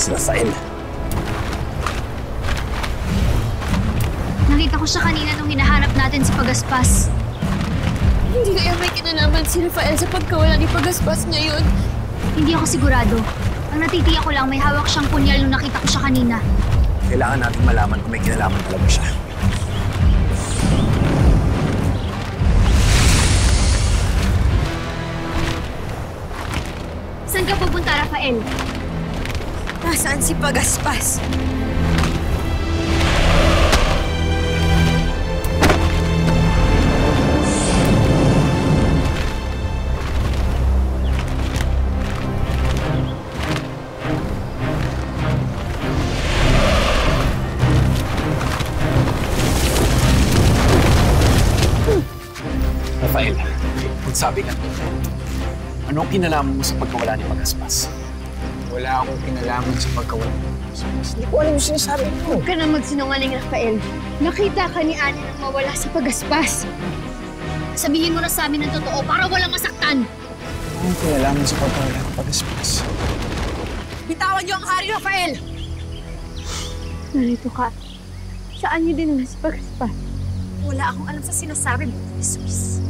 Si Rafael. Nakita ko siya kanina nung hinahanap natin si Pagaspas. Hindi kaya may kinalaman si Rafael sa pagkawala ni Pagaspas ngayon? Hindi ako sigurado. Ang natitiyak ko lang, may hawak siyang punyal nung nakita ko siya kanina. Kailangan natin malaman kung may kinalaman talaga siya. Saan ka pupunta, Rafael? Nasaan si Pagaspas? Rafael, magsabi ka. Anong kinalaman mo sa pagkawala ni Pagaspas? Wala akong kinalaman sa pagkawala ni Pagaspas. Hindi ko alam yung sinasabi mo. Huwag ka na magsinungaling, Rafael. Nakita ka ni Ani nang mawala si Pagaspas. Sabihin mo na sa amin ng totoo para walang masaktan. Anong kinalaman sa pagkawala ni Pagaspas? Bitawan niyo ang hari, Rafael! Narito ka. Saan niyo din si Pagaspas? Wala akong alam sa sinasabi mo, Jesus.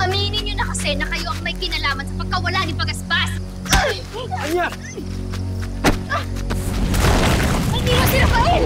Aminin niyo na kasi na kayo ang may kinalaman sa pagkawala ni Pagaspas. Anya! Hindi mo si Rafael!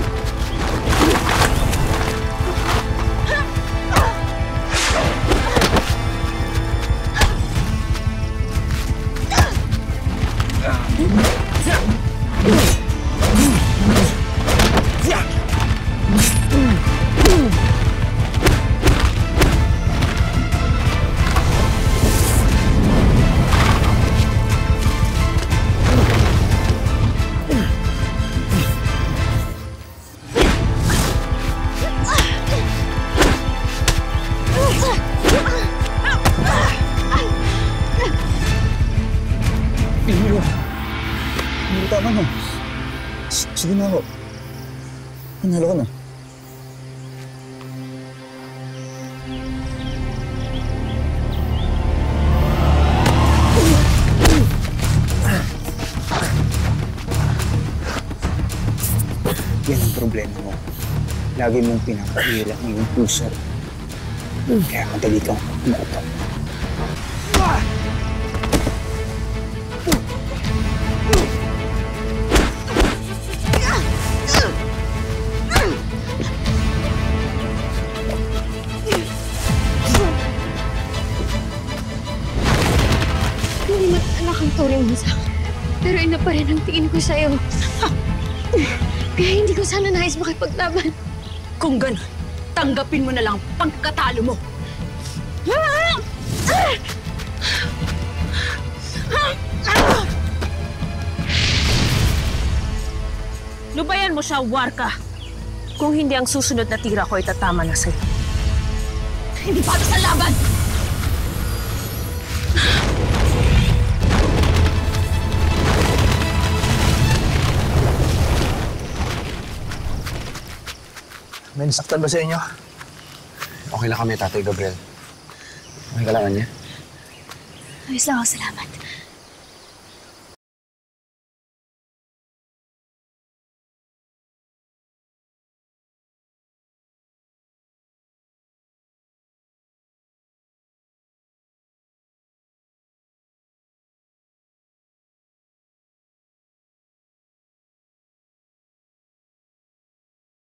Tama na. Sige na ako. Panalo ka na. Yan ang problema mo. Lagi mong pinapahirap ng iyong puso. Kaya madali kang umuutot. Hindi anak ang turing mo sa akin. Pero ina pa rin ang tingin ko sa'yo. Kaya hindi ko sana nais makipaglaban. Kung gano'n, tanggapin mo na lang pagkatalo mo. Lubayan mo siya, Warka. Kung hindi ang susunod na tira ko, itatama na sa'yo. Hindi pa ito sa laban! May nasaktan ba sa inyo? Okay lang kami, Tatay Gabriel. Okay ka lang, Anya? Ayos lang ako, salamat.